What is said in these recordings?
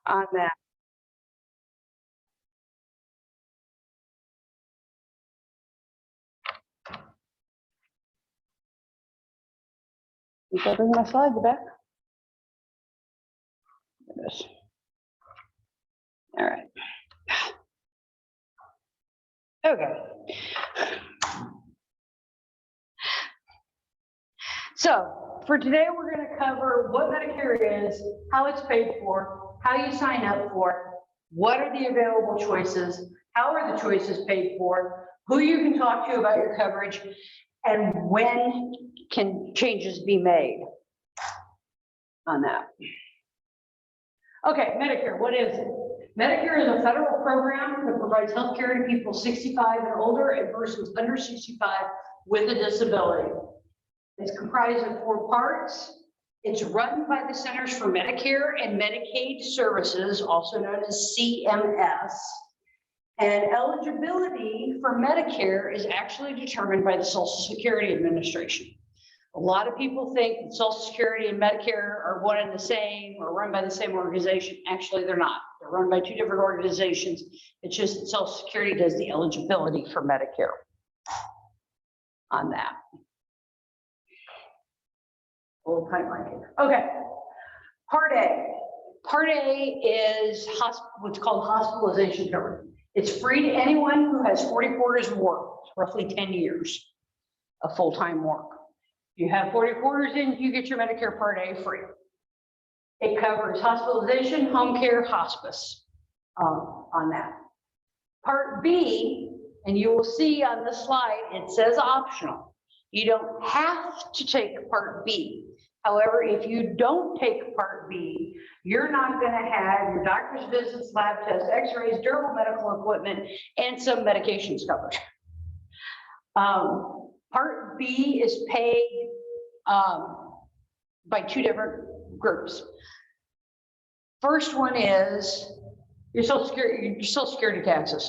on that. Can I bring my slides back? There it is. All right. Okay. So for today, we're going to cover what Medicare is, how it's paid for, how you sign up for it, what are the available choices, how are the choices paid for, who you can talk to about your coverage, and when can changes be made on that. Okay, Medicare, what is it? Medicare is a federal program that provides health care to people 65 and older and persons under 65 with a disability. It's comprised of 4 parts. It's run by the Centers for Medicare and Medicaid Services, also known as CMS. And eligibility for Medicare is actually determined by the Social Security Administration. A lot of people think that Social Security and Medicare are one and the same or run by the same organization. Actually, they're not. They're run by 2 different organizations. It's just that Social Security does the eligibility for Medicare on that. A little timeline here. Okay. Part A. Part A is what's called hospitalization coverage. It's free to anyone who has 40 quarters of work, roughly 10 years of full-time work. If you have 40 quarters in, you get your Medicare Part A free. It covers hospitalization, home care, hospice on that. Part B, and you will see on the slide, it says optional. You don't have to take Part B. However, if you don't take Part B, you're not going to have your doctor's visits, lab tests, x-rays, durable medical equipment, and some medications covered. Part B is paid by 2 different groups. First one is your Social Security taxes.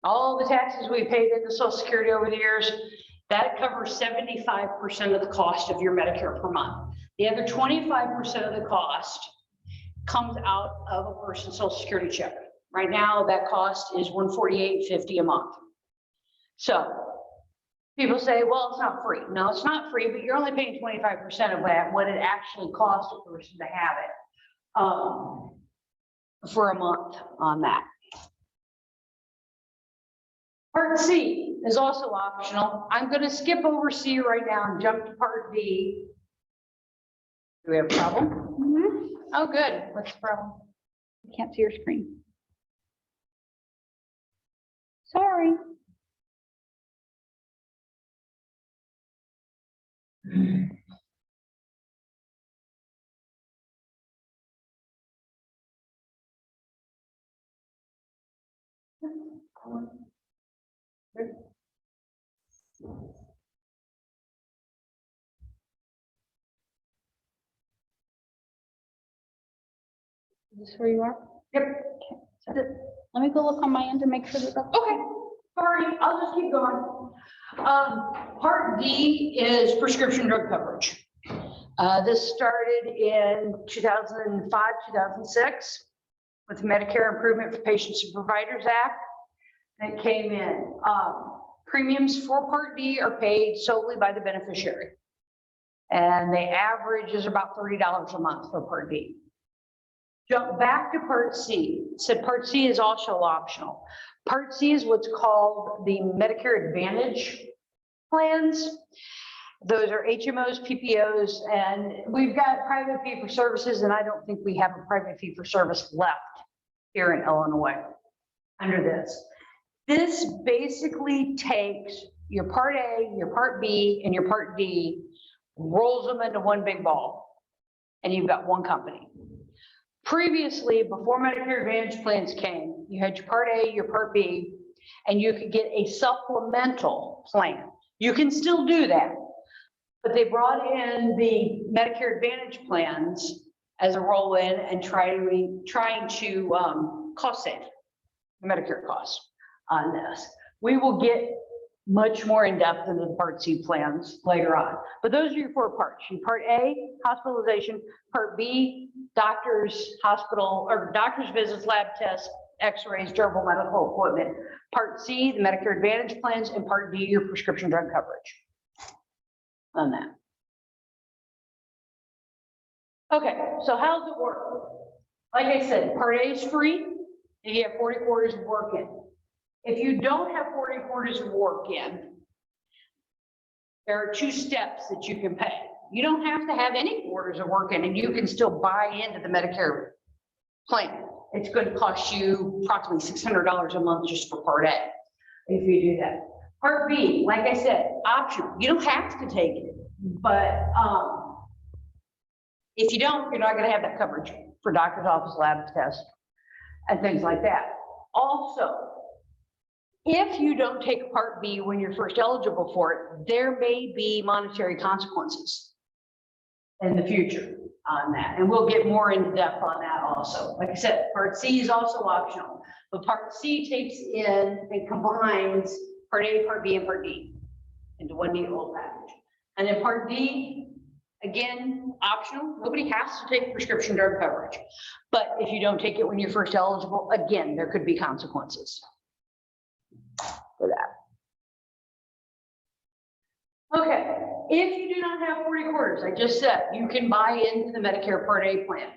All the taxes we paid into Social Security over the years, that covers 75% of the cost of your Medicare per month. The other 25% of the cost comes out of a person's Social Security check. Right now, that cost is $148.50 a month. So people say, well, it's not free. No, it's not free, but you're only paying 25% of that, what it actually costs a person to have it for a month on that. Part C is also optional. I'm going to skip over C right now and jump to Part D. Do we have a problem? Mm-hmm. Oh, good. What's the problem? I can't see your screen. Sorry. Is this where you are? Yep. Okay. Let me go look on my end to make sure that that's okay. Sorry, I'll just keep going. Part D is prescription drug coverage. This started in 2005, 2006 with the Medicare Improvement for Patients and Providers Act. That came in. Premiums for Part D are paid solely by the beneficiary. And the average is about $30 a month for Part D. Jump back to Part C. Said Part C is also optional. Part C is what's called the Medicare Advantage plans. Those are HMOs, PPOs, and we've got private fee-for-services, and I don't think we have a private fee-for-service left here in Illinois under this. This basically takes your Part A, your Part B, and your Part D, rolls them into one big ball, and you've got one company. Previously, before Medicare Advantage plans came, you had your Part A, your Part B, and you could get a supplemental plan. You can still do that, but they brought in the Medicare Advantage plans as a roll-in and trying to cost save the Medicare costs on this. We will get much more in depth into the Part C plans later on. But those are your 4 parts. Your Part A, hospitalization. Part B, doctors, hospital, or doctor's visits, lab tests, x-rays, durable medical equipment. Part C, the Medicare Advantage plans, and Part D, your prescription drug coverage on that. Okay, so how does it work? Like I said, Part A is free, and you have 40 quarters of work in. If you don't have 40 quarters of work in, there are 2 steps that you can pay. You don't have to have any quarters of work in, and you can still buy into the Medicare plan. It's going to cost you approximately $600 a month just for Part A, if you do that. Part B, like I said, optional. You don't have to take it, but if you don't, you're not going to have that coverage for doctor's office lab tests and things like that. Also, if you don't take Part B when you're first eligible for it, there may be monetary consequences in the future on that. And we'll get more into depth on that also. Like I said, Part C is also optional, but Part C takes in and combines Part A, Part B, and Part D into one neat little package. And then Part D, again, optional. Nobody has to take prescription drug coverage. But if you don't take it when you're first eligible, again, there could be consequences for that. Okay, if you do not have 40 quarters, I just said, you can buy into the Medicare Part A plan.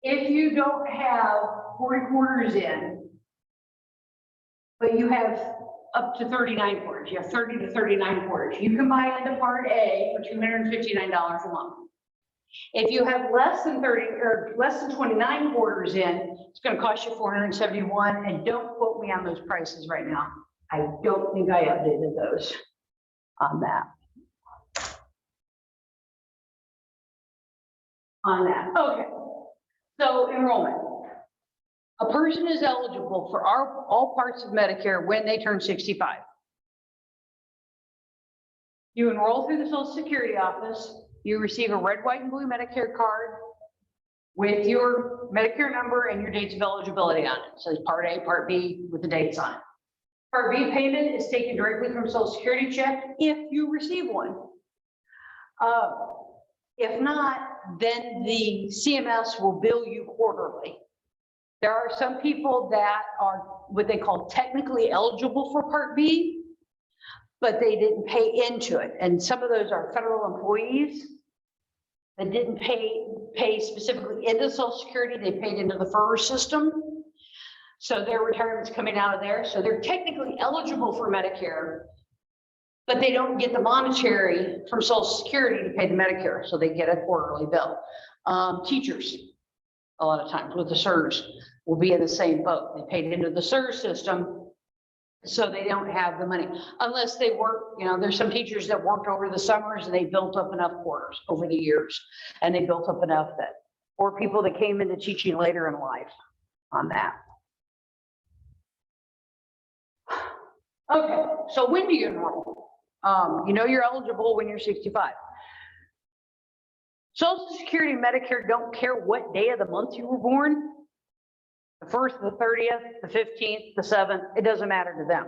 If you don't have 40 quarters in, but you have up to 39 quarters, you have 30 to 39 quarters, you can buy into Part A for $259 a month. If you have less than 30 or less than 29 quarters in, it's going to cost you $471. And don't quote me on those prices right now. I don't think I updated those on that. Okay. So enrollment. A person is eligible for all parts of Medicare when they turn 65. You enroll through the Social Security office. You receive a red, white, and blue Medicare card with your Medicare number and your dates of eligibility on it. It says Part A, Part B with the dates on it. Part B payment is taken directly from Social Security check if you receive one. If not, then the CMS will bill you quarterly. There are some people that are what they call technically eligible for Part B, but they didn't pay into it. And some of those are federal employees that didn't pay specifically into Social Security. They paid into the FERS system. So their retirement's coming out of there. So they're technically eligible for Medicare, but they don't get the monetary from Social Security to pay the Medicare. So they get a quarterly bill. Teachers, a lot of times with the CSRS, will be in the same boat. They paid into the CSRS system, so they don't have the money unless they work. You know, there's some teachers that worked over the summers and they built up enough quarters over the years, and they built up enough that, or people that came into teaching later in life on that. Okay, so when do you enroll? You know you're eligible when you're 65. Social Security and Medicare don't care what day of the month you were born. The 1st, the 30th, the 15th, the 7th, it doesn't matter to them.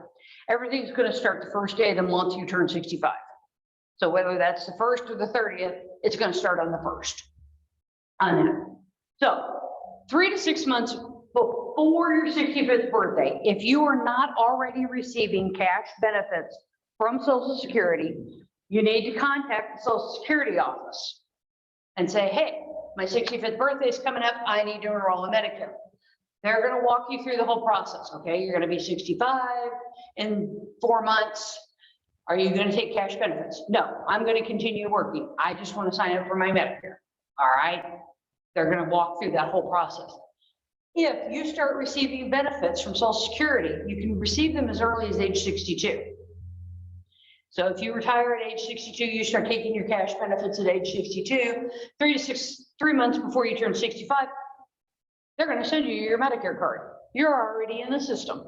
Everything's going to start the first day of the month you turn 65. So whether that's the 1st or the 30th, it's going to start on the 1st. On that. So 3 to 6 months before your 65th birthday, if you are not already receiving cash benefits from Social Security, you need to contact the Social Security office and say, hey, my 65th birthday is coming up. I need to enroll in Medicare. They're going to walk you through the whole process. Okay, you're going to be 65 in 4 months. Are you going to take cash benefits? No, I'm going to continue working. I just want to sign up for my Medicare. All right. They're going to walk through that whole process. If you start receiving benefits from Social Security, you can receive them as early as age 62. So if you retire at age 62, you start taking your cash benefits at age 62, 3 months before you turn 65, they're going to send you your Medicare card. You're already in the system.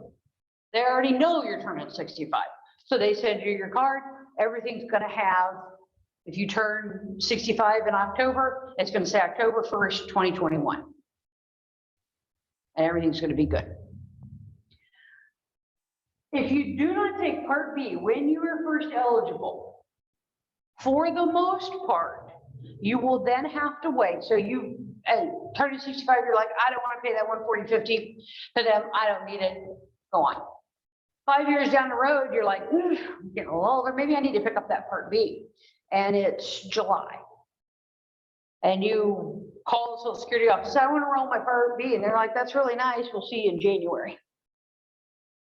They already know you're turning 65. So they send you your card. Everything's going to have, if you turn 65 in October, it's going to say October 1st, 2021. And everything's going to be good. If you do not take Part B when you are first eligible, for the most part, you will then have to wait. So you turn to 65, you're like, I don't want to pay that 140.50 to them. I don't need it. Go on. 5 years down the road, you're like, I'm getting a little older. Maybe I need to pick up that Part B. And it's July. And you call the Social Security office, I want to enroll my Part B. And they're like, that's really nice. We'll see you in January.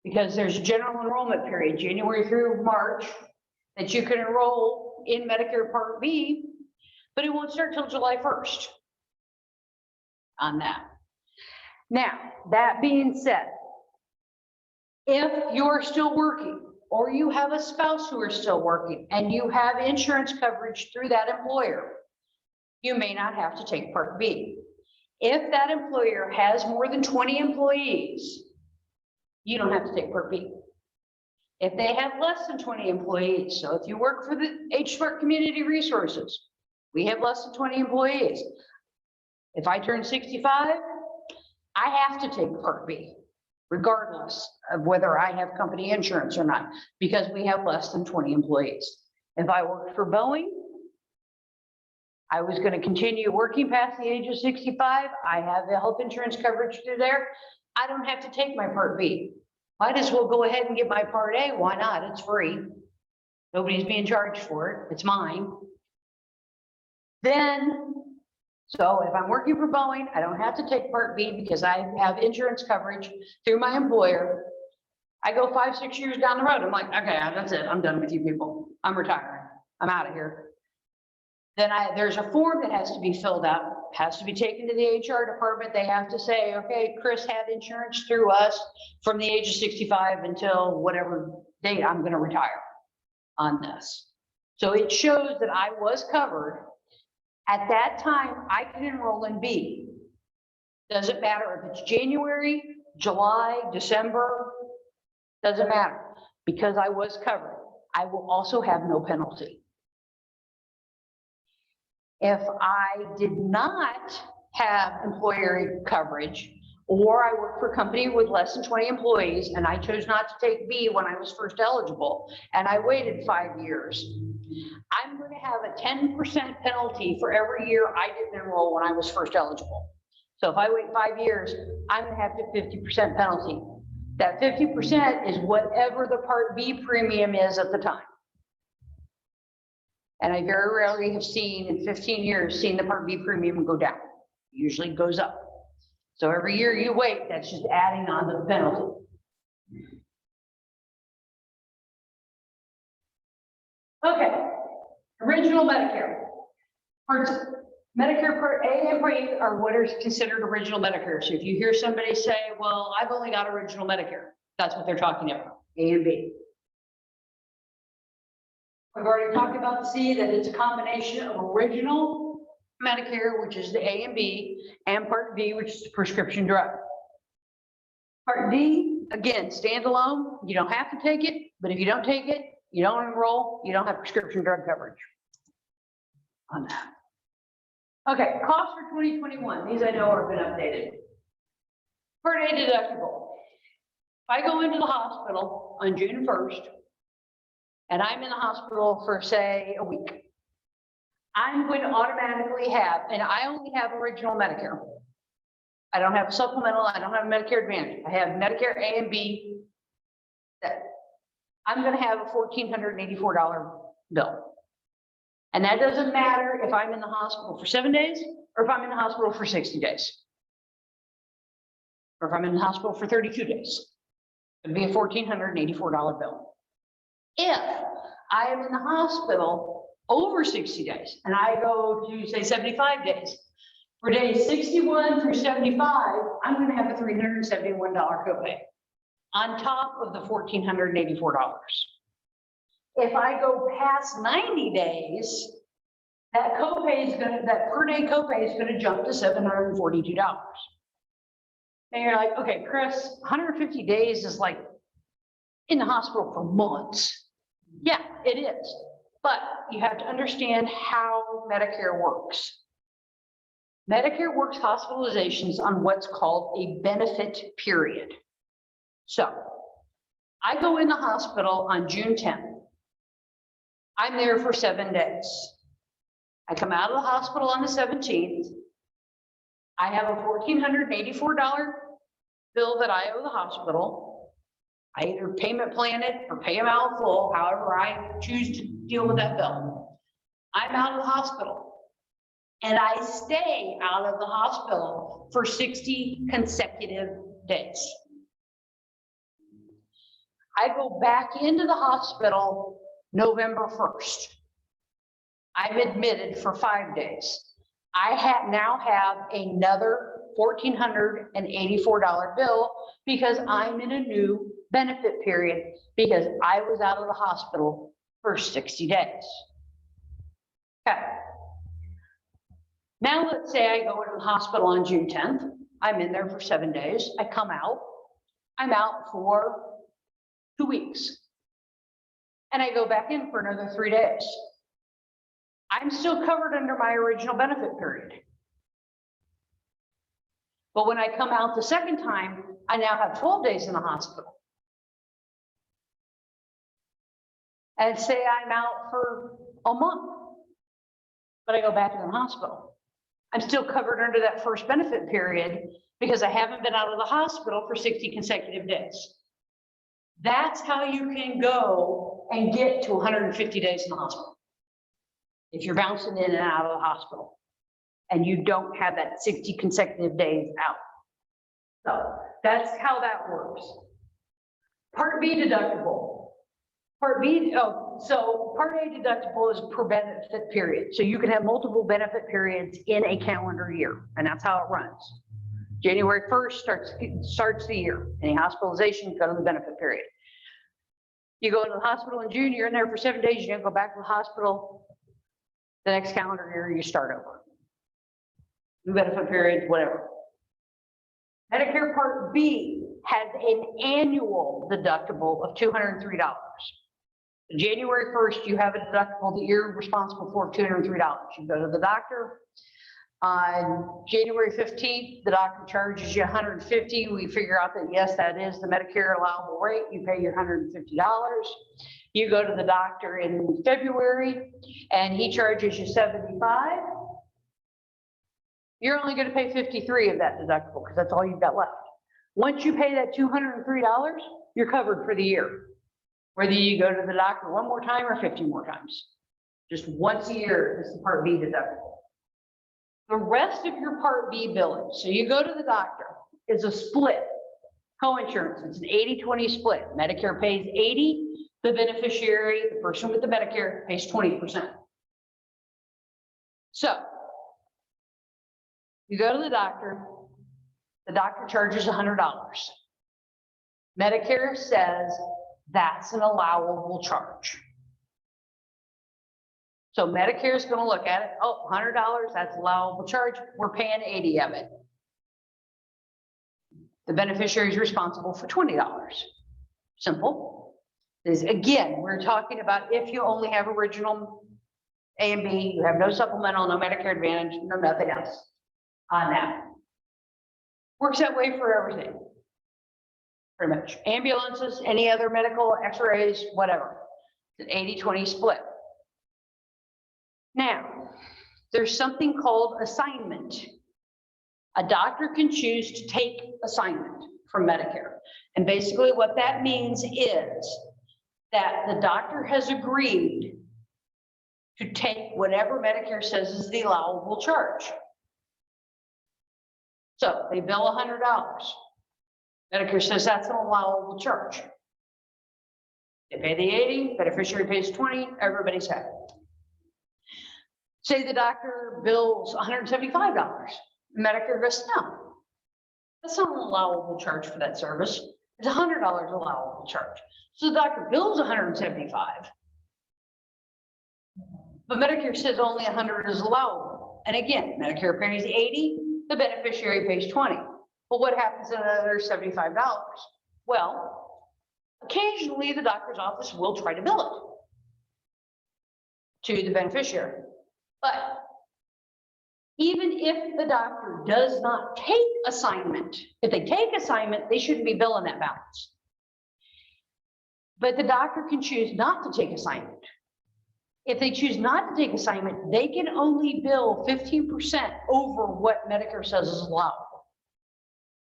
Because there's a general enrollment period, January through March, that you can enroll in Medicare Part B, but it won't start till July 1st on that. Now, that being said, if you're still working or you have a spouse who are still working and you have insurance coverage through that employer, you may not have to take Part B. If that employer has more than 20 employees, you don't have to take Part B. If they have less than 20 employees, so if you work for the H-Smart Community Resources, we have less than 20 employees. If I turn 65, I have to take Part B, regardless of whether I have company insurance or not, because we have less than 20 employees. If I worked for Boeing, I was going to continue working past the age of 65. I have the health insurance coverage through there. I don't have to take my Part B. Might as well go ahead and get my Part A. Why not? It's free. Nobody's being charged for it. It's mine. Then, so if I'm working for Boeing, I don't have to take Part B because I have insurance coverage through my employer. I go 5, 6 years down the road. I'm like, okay, that's it. I'm done with you people. I'm retiring. I'm out of here. Then there's a form that has to be filled out, has to be taken to the HR department. They have to say, okay, Chris had insurance through us from the age of 65 until whatever date I'm going to retire on this. So it shows that I was covered. At that time, I can enroll in B. Doesn't matter if it's January, July, December, doesn't matter because I was covered. I will also have no penalty. If I did not have employer coverage, or I work for a company with less than 20 employees, and I chose not to take B when I was first eligible, and I waited 5 years, I'm going to have a 10% penalty for every year I didn't enroll when I was first eligible. So if I wait 5 years, I'm going to have a 50% penalty. That 50% is whatever the Part B premium is at the time. And I very rarely have seen in 15 years, seen the Part B premium go down. It usually goes up. So every year you wait, that's just adding on to the penalty. Okay, original Medicare. Medicare Part A and Part B are what is considered original Medicare. So if you hear somebody say, well, I've only got original Medicare, that's what they're talking about, A and B. We've already talked about C, that it's a combination of original Medicare, which is the A and B, and Part D, which is the prescription drug. Part D, again, standalone. You don't have to take it, but if you don't take it, you don't enroll, you don't have prescription drug coverage on that. Okay, costs for 2021. These I know have been updated. Part A deductible. If I go into the hospital on June 1st, and I'm in the hospital for, say, a week, I'm going to automatically have, and I only have original Medicare. I don't have a supplemental, I don't have Medicare Advantage. I have Medicare A and B. That I'm going to have a $1,484 bill. And that doesn't matter if I'm in the hospital for 7 days or if I'm in the hospital for 60 days. Or if I'm in the hospital for 32 days. It'd be a $1,484 bill. If I am in the hospital over 60 days and I go to say 75 days, for days 61 through 75, I'm going to have a $371 copay on top of the $1,484. If I go past 90 days, that copay is going to, that per day copay is going to jump to $742. And you're like, okay, Chris, 150 days is like in the hospital for months. Yeah, it is. But you have to understand how Medicare works. Medicare works hospitalizations on what's called a benefit period. So I go in the hospital on June 10th. I'm there for 7 days. I come out of the hospital on the 17th. I have a $1,484 bill that I owe the hospital. I either payment plan it or pay them out full, however I choose to deal with that bill. I'm out of the hospital and I stay out of the hospital for 60 consecutive days. I go back into the hospital November 1st. I'm admitted for 5 days. I now have another $1,484 bill because I'm in a new benefit period because I was out of the hospital for 60 days. Okay. Now let's say I go into the hospital on June 10th. I'm in there for 7 days. I come out. I'm out for 2 weeks. And I go back in for another 3 days. I'm still covered under my original benefit period. But when I come out the second time, I now have 12 days in the hospital. And say I'm out for a month, but I go back to the hospital. I'm still covered under that first benefit period because I haven't been out of the hospital for 60 consecutive days. That's how you can go and get to 150 days in the hospital. If you're bouncing in and out of the hospital and you don't have that 60 consecutive days out. So that's how that works. Part B deductible. Part B, so Part A deductible is per benefit period. So you can have multiple benefit periods in a calendar year, and that's how it runs. January 1st starts the year. Any hospitalization, go to the benefit period. You go into the hospital in June, you're in there for 7 days, you don't go back to the hospital. The next calendar year, you start over. New benefit periods, whatever. Medicare Part B has an annual deductible of $203. January 1st, you have a deductible that you're responsible for $203. You go to the doctor. On January 15th, the doctor charges you $150. We figure out that, yes, that is the Medicare allowable rate. You pay your $150. You go to the doctor in February and he charges you $75. You're only going to pay $53 of that deductible because that's all you've got left. Once you pay that $203, you're covered for the year. Whether you go to the doctor one more time or 50 more times. Just once a year is the Part B deductible. The rest of your Part B billing, so you go to the doctor, is a split coinsurance. It's an 80-20 split. Medicare pays 80, the beneficiary, the person with the Medicare, pays 20%. So you go to the doctor charges $100. Medicare says that's an allowable charge. So Medicare is going to look at it. Oh, $100, that's allowable charge. We're paying 80 of it. The beneficiary is responsible for $20. Simple. Again, we're talking about if you only have original A and B, you have no supplemental, no Medicare Advantage, no nothing else on that. Works that way for everything. Pretty much. Ambulances, any other medical, x-rays, whatever. It's an 80-20 split. Now, there's something called assignment. A doctor can choose to take assignment from Medicare. And basically what that means is that the doctor has agreed to take whatever Medicare says is the allowable charge. So they bill $100. Medicare says that's an allowable charge. They pay the 80, beneficiary pays 20, everybody's happy. Say the doctor bills $175. Medicare goes, no, that's not an allowable charge for that service. It's $100 allowable charge. So the doctor bills $175, but Medicare says only $100 is allowable. And again, Medicare pays 80, the beneficiary pays 20. Well, what happens to another $75? Well, occasionally the doctor's office will try to bill it to the beneficiary. But even if the doctor does not take assignment, if they take assignment, they shouldn't be billing that balance. but the doctor can choose not to take assignment. If they choose not to take assignment, they can only bill 15% over what Medicare says is allowable.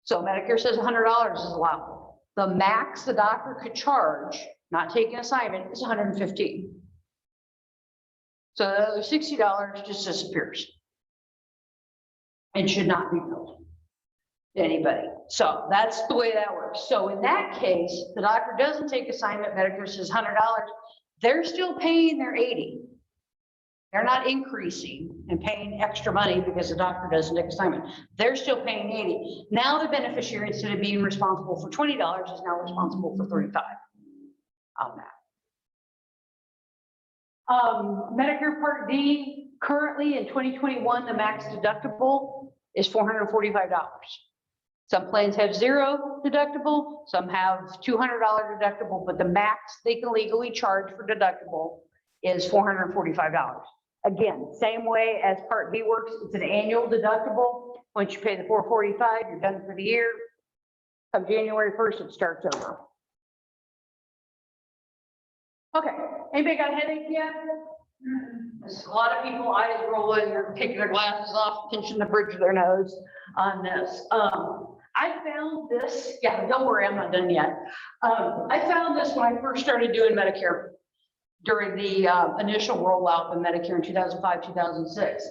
So Medicare says $100 is allowable. The max the doctor could charge, not taking assignment, is $115. So the other $60 just disappears and should not be billed to anybody. So that's the way that works. So in that case, the doctor doesn't take assignment, Medicare says $100, they're still paying their $80. They're not increasing and paying extra money because the doctor doesn't take assignment. They're still paying $80. Now the beneficiary, instead of being responsible for $20, is now responsible for $35 on that. Medicare Part D, currently in 2021, the max deductible is $445. Some plans have zero deductible, some have $200 deductible, but the max they can legally charge for deductible is $445. Again, same way as Part B works, it's an annual deductible. Once you pay the $445, you're done for the year. Come January 1st, it starts over. Okay, anybody got a headache yet? There's a lot of people eyes rolling, they're taking their glasses off, pinching the bridge of their nose on this. I found this, yeah, don't worry, I'm not done yet. I found this when I first started doing Medicare during the initial rollout of Medicare in 2005, 2006.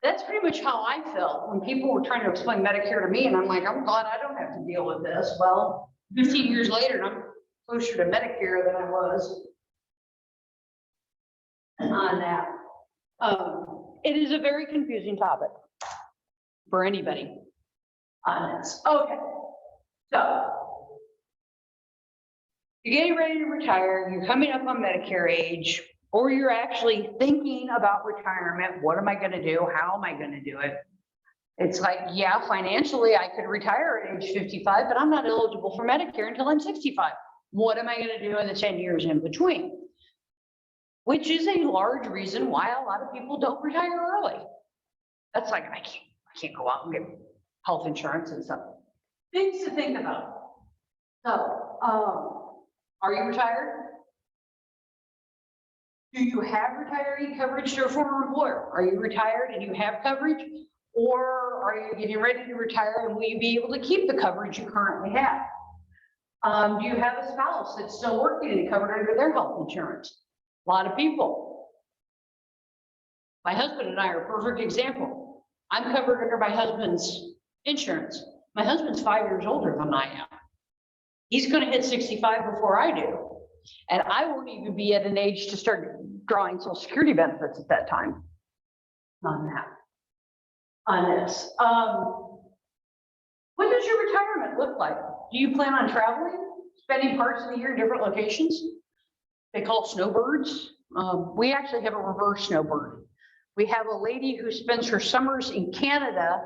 That's pretty much how I felt when people were trying to explain Medicare to me, and I'm like, I'm glad I don't have to deal with this. Well, 15 years later, and I'm closer to Medicare than I was on that. It is a very confusing topic for anybody on this. Okay, so you're getting ready to retire, you're coming up on Medicare age, or you're actually thinking about retirement. What am I going to do? How am I going to do it? It's like, yeah, financially I could retire at age 55, but I'm not eligible for Medicare until I'm 65. What am I going to do in the 10 years in between? Which is a large reason why a lot of people don't retire early. That's like, I can't go out and get health insurance and stuff. Things to think about. So, are you retired? Do you have retiree coverage to a former employer? Are you retired and you have coverage? Or are you getting ready to retire and will you be able to keep the coverage you currently have? Do you have a spouse that's still working and covered under their health insurance? A lot of people. My husband and I are a perfect example. I'm covered under my husband's insurance. My husband's 5 years older than I am. He's going to hit 65 before I do. And I won't even be at an age to start drawing Social Security benefits at that time on that. On this. What does your retirement look like? Do you plan on traveling, spending parts of the year in different locations? They call snowbirds. We actually have a reverse snowbird. We have a lady who spends her summers in Canada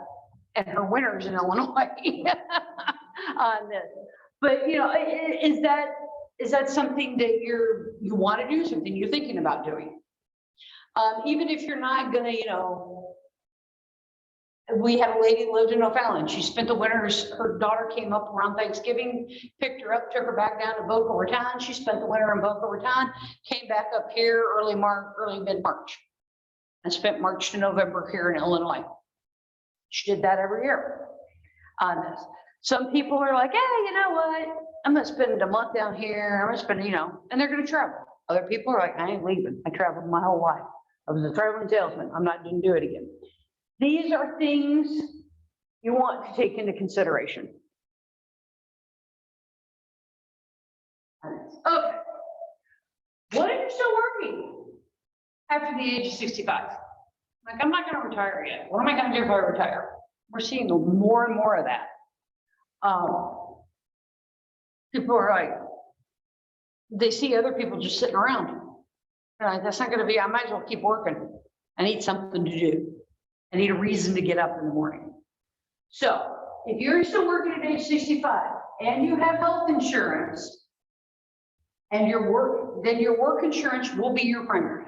and her winters in Illinois on this. But you know, is that something that you want to do, something you're thinking about doing? Even if you're not gonna, you know, we had a lady who lived in O'Fallon. She spent the winters, her daughter came up around Thanksgiving, picked her up, took her back down to Boca Raton. She spent the winter in Boca Raton, came back up here early mid-March, and spent March to November here in Illinois. She did that every year on this. Some people are like, hey, you know what? I'm gonna spend a month down here. I'm gonna spend, you know, and they're gonna travel. Other people are like, I ain't leaving. I traveled my whole life. I was a traveling salesman. Didn't do it again. These are things you want to take into consideration. Okay. What if you're still working after the age of 65? Like, I'm not going to retire yet. What am I going to do if I retire? We're seeing more and more of that. People are like, they see other people just sitting around. They're like, that's not going to be, I might as well keep working. I need something to do. I need a reason to get up in the morning. So if you're still working at age 65 and you have health insurance and then your work insurance will be your primary.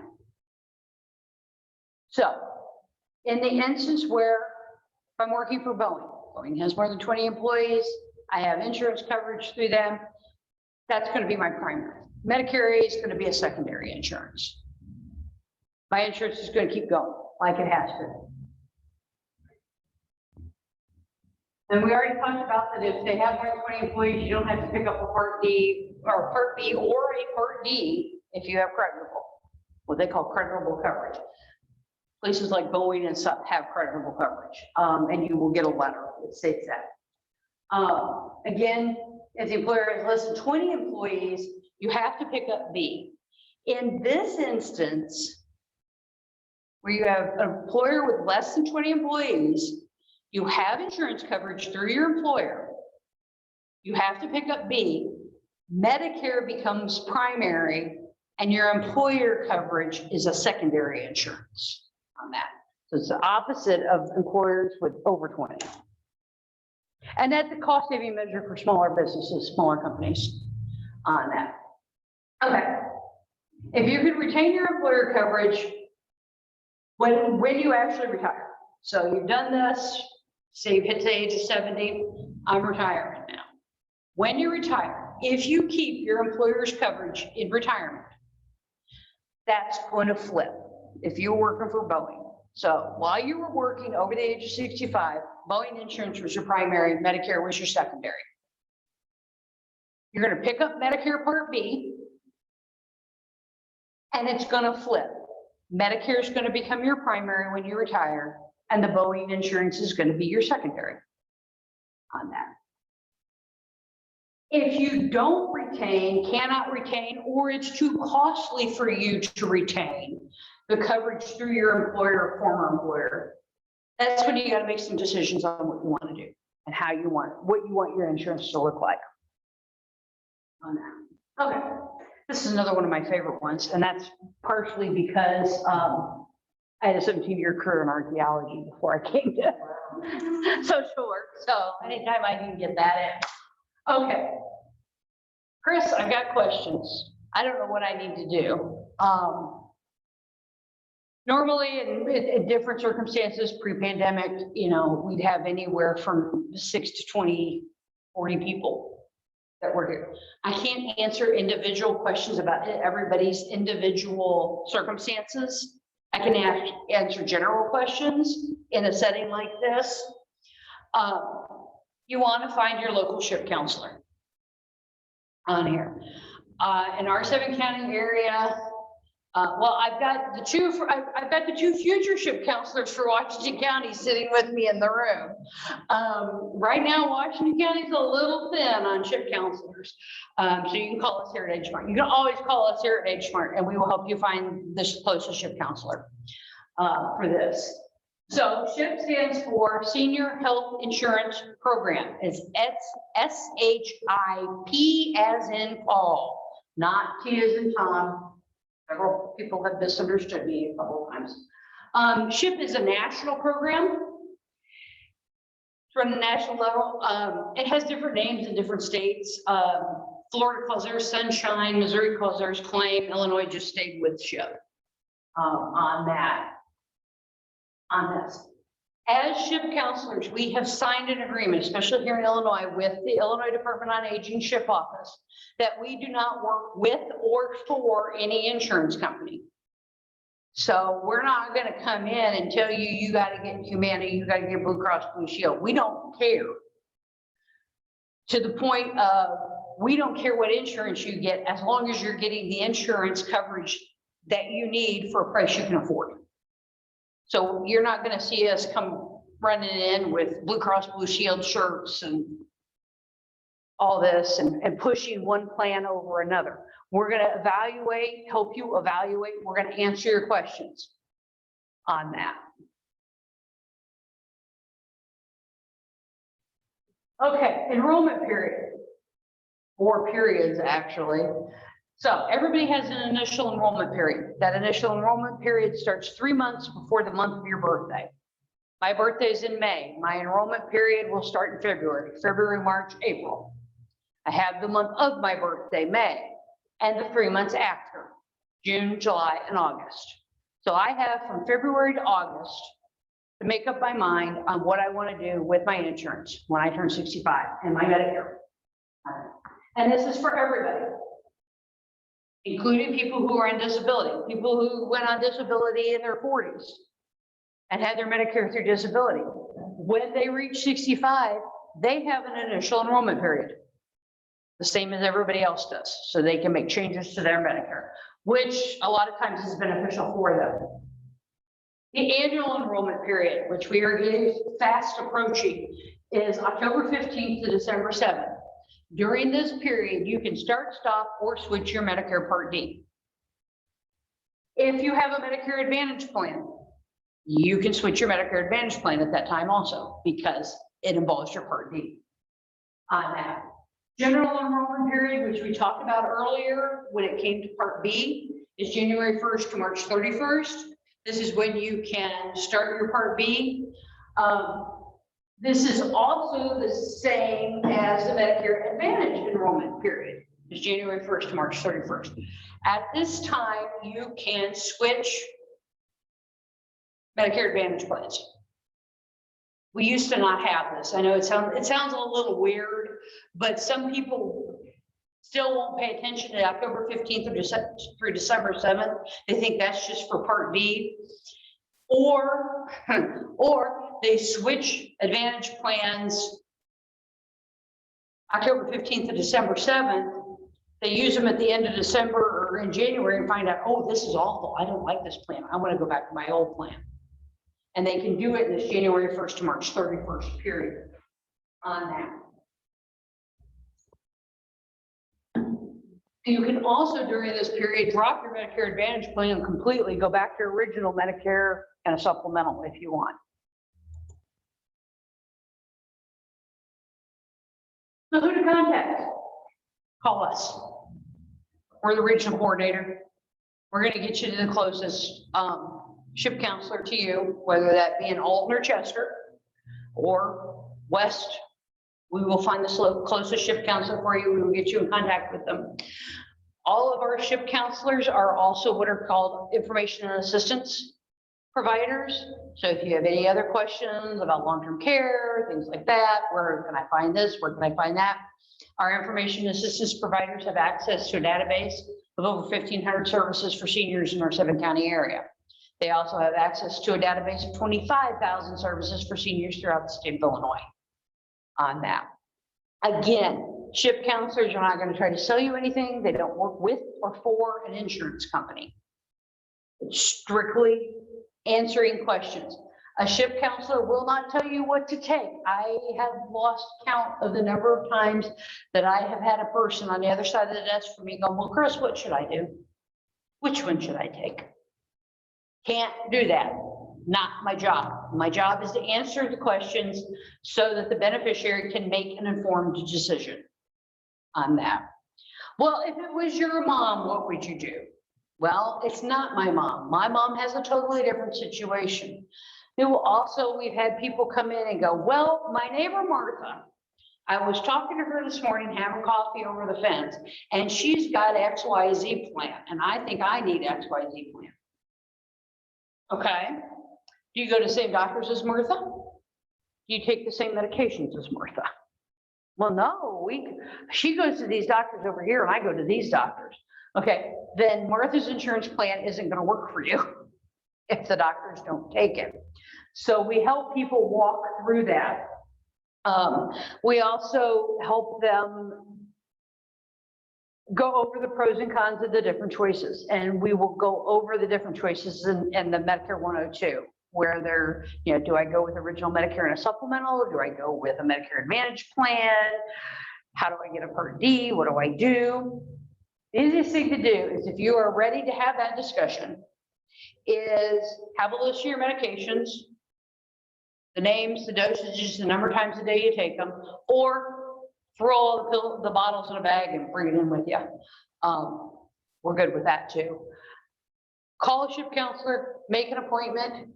So in the instance where if I'm working for Boeing has more than 20 employees, I have insurance coverage through them. That's going to be my primary. Medicare A is going to be a secondary insurance. My insurance is going to keep going like it has to. And we already talked about that if they have more than 20 employees, you don't have to pick up a Part D or Part B or a Part D if you have creditable, what they call creditable coverage. Places like Boeing and stuff have creditable coverage, and you will get a letter that states that. Again, if the employer has less than 20 employees, you have to pick up B. In this instance, where you have an employer with less than 20 employees, you have insurance coverage through your employer. You have to pick up B. Medicare becomes primary, and your employer coverage is a secondary insurance on that. So it's the opposite of employers with over 20. And that's a cost saving measure for smaller businesses, smaller companies on that. Okay. If you could retain your employer coverage when you actually retire. So you've done this, say you've hit the age of 70, I'm retiring now. When you retire, if you keep your employer's coverage in retirement, that's going to flip if you're working for Boeing. So while you were working over the age of 65, Boeing insurance was your primary, Medicare was your secondary. You're going to pick up Medicare Part B, and it's going to flip. Medicare is going to become your primary when you retire, and the Boeing insurance is going to be your secondary on that. If you don't retain, cannot retain, or it's too costly for you to retain the coverage through your employer or former employer, that's when you got to make some decisions on what you want to do and how you want, what you want your insurance to look like on that. Okay, this is another one of my favorite ones, and that's partially because I had a 17-year career in archaeology before I came to social work. So anytime I can get that in. Okay, Chris, I've got questions. I don't know what I need to do. Normally in different circumstances, pre-pandemic, you know, we'd have anywhere from 6 to 20, 40 people that were here. I can't answer individual questions about everybody's individual circumstances. I can answer general questions in a setting like this. You want to find your local SHIP counselor on here. In our 7-county area, well, I've got the two future SHIP counselors for Washington County sitting with me in the room. Right now, Washington County is a little thin on SHIP counselors. So you can call us here at HSmart. You can always call us here at HSmart, and we will help you find the closest SHIP counselor for this. So SHIP stands for Senior Health Insurance Program. It's SHIP as in Paul, not T as in Tom. Several people have misunderstood me a couple of times. SHIP is a national program from the national level. It has different names in different states. Florida calls theirs Sunshine, Missouri calls theirs Claim, Illinois just stayed with SHIP on this. As SHIP counselors, we have signed an agreement, especially here in Illinois, with the Illinois Department on Aging SHIP office, that we do not work with or for any insurance company. So we're not going to come in and tell you, you got to get Humana, you got to get Blue Cross Blue Shield. We don't care. To the point of, we don't care what insurance you get, as long as you're getting the insurance coverage that you need for a price you can afford. So you're not going to see us come running in with Blue Cross Blue Shield shirts and all this and pushing one plan over another. We're going to evaluate, help you evaluate. We're going to answer your questions on that. Okay, enrollment period, or periods actually. So everybody has an initial enrollment period. That initial enrollment period starts 3 months before the month of your birthday. My birthday is in May. My enrollment period will start in February, March, April. I have the month of my birthday, May, and the 3 months after, June, July, and August. So I have from February to August to make up my mind on what I want to do with my insurance when I turn 65 and my Medicare. And this is for everybody, including people who are on disability, people who went on disability in their 40s and had their Medicare through disability. When they reach 65, they have an initial enrollment period, the same as everybody else does, so they can make changes to their Medicare, which a lot of times is beneficial for them. The annual enrollment period, which we are getting fast approaching, is October 15th to December 7th. During this period, you can start, stop, or switch your Medicare Part D. If you have a Medicare Advantage plan, you can switch your Medicare Advantage plan at that time also, because it involves your Part D on that. General enrollment period, which we talked about earlier when it came to Part B, is January 1st to March 31st. This is when you can start your Part B. This is also the same as the Medicare Advantage enrollment period. It's January 1st to March 31st. At this time, you can switch Medicare Advantage plans. We used to not have this. I know it sounds a little weird, but some people still won't pay attention to October 15th through December 7th. They think that's just for Part B. Or they switch Advantage plans October 15th to December 7th. They use them at the end of December or in January and find out, oh, this is awful. I don't like this plan. I want to go back to my old plan. And they can do it in this January 1st to March 31st period on that. You can also, during this period, drop your Medicare Advantage plan and completely go back to original Medicare and a supplemental if you want. So who to contact? Call us. We're the regional coordinator. We're going to get you to the closest ship counselor to you, whether that be in Alton or Chester or West. We will find the closest ship counselor for you. We will get you in contact with them. All of our ship counselors are also what are called information and assistance providers. So if you have any other questions about long-term care, things like that, where can I find this? Where can I find that? Our information assistance providers have access to a database of over 1,500 services for seniors in our 7-county area. They also have access to a database of 25,000 services for seniors throughout the state of Illinois on that. Again, ship counselors are not going to try to sell you anything. They don't work with or for an insurance company. It's strictly answering questions. A ship counselor will not tell you what to take. I have lost count of the number of times that I have had a person on the other side of the desk for me going, well, Chris, what should I do? Which one should I take? Can't do that. Not my job. My job is to answer the questions so that the beneficiary can make an informed decision on that. Well, if it was your mom, what would you do? Well, it's not my mom. My mom has a totally different situation. We've had people come in and go, well, my neighbor Martha, I was talking to her this morning, having coffee over the fence, and she's got XYZ plan, and I think I need XYZ plan. Okay. Do you go to the same doctors as Martha? Do you take the same medications as Martha? Well, no, she goes to these doctors over here and I go to these doctors. Okay, then Martha's insurance plan isn't going to work for you if the doctors don't take it. So we help people walk through that. We also help them go over the pros and cons of the different choices. And we will go over the different choices in the Medicare 102, where they're, do I go with original Medicare and a supplemental? Do I go with a Medicare Advantage plan? How do I get a Part D? What do I do? The easiest thing to do is, if you are ready to have that discussion, is have a list of your medications, the names, the dosages, the number of times a day you take them, or throw all the bottles in a bag and bring it in with you. We're good with that too. Call a ship counselor, make an appointment.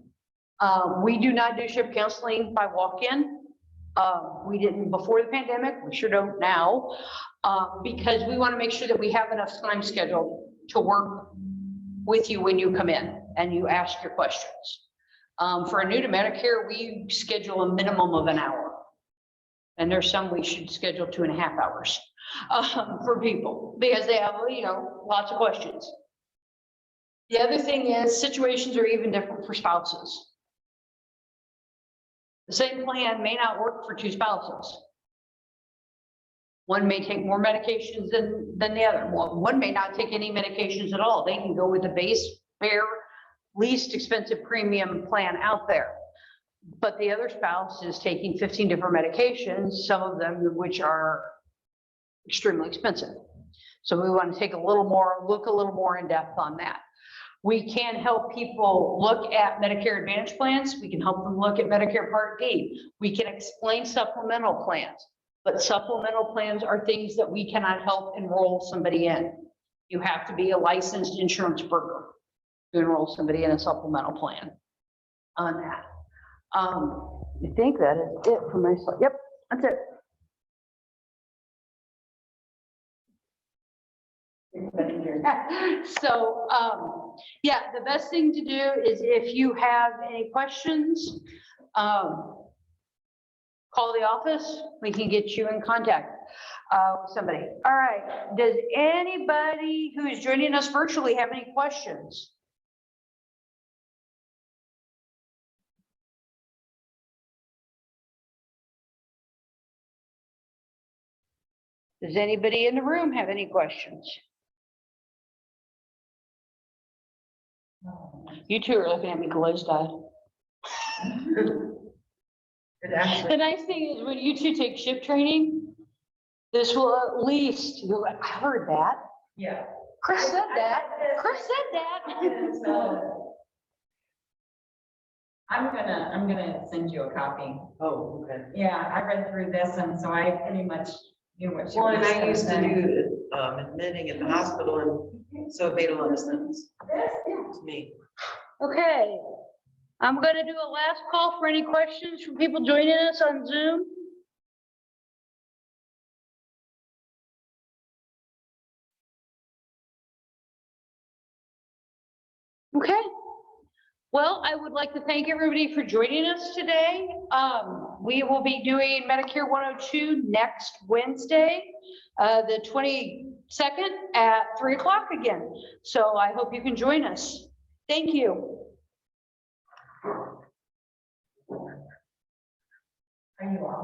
We do not do ship counseling by walk-in. We didn't before the pandemic, we sure don't now, because we want to make sure that we have enough time scheduled to work with you when you come in and you ask your questions. For a new to Medicare, we schedule a minimum of an hour. And there's some we should schedule 2.5 hours for people because they have, you know, lots of questions. The other thing is situations are even different for spouses. The same plan may not work for two spouses. One may take more medications than the other. One may not take any medications at all. They can go with the base fare, least expensive premium plan out there. But the other spouse is taking 15 different medications, some of them which are extremely expensive. So we want to take look a little more in depth on that. We can help people look at Medicare Advantage plans. We can help them look at Medicare Part D. We can explain supplemental plans, but supplemental plans are things that we cannot help enroll somebody in. You have to be a licensed insurance broker to enroll somebody in a supplemental plan on that. I think that is it for my slide. Yep, that's it. So, yeah, the best thing to do is if you have any questions, call the office. We can get you in contact with somebody. All right. Does anybody who is joining us virtually have any questions? Does anybody in the room have any questions? You two are looking at me glazed-eyed. The nice thing is when you two take shift training, this will at least, you're like, I heard that. Yeah. Chris said that. Chris said that. So I'm gonna send you a copy. Oh, okay. Yeah, I read through this and so I pretty much knew what you Well, were and I gonna used to say. do admitting at the hospital, and so it made a lot of sense to me. Okay. I'm gonna do a last call for any questions from people joining us on Zoom. Okay. Well, I would like to thank everybody for joining us today. We will be doing Medicare 102 next Wednesday, the 22nd at 3 o'clock again. So I hope you can join us. Thank you. Are you on?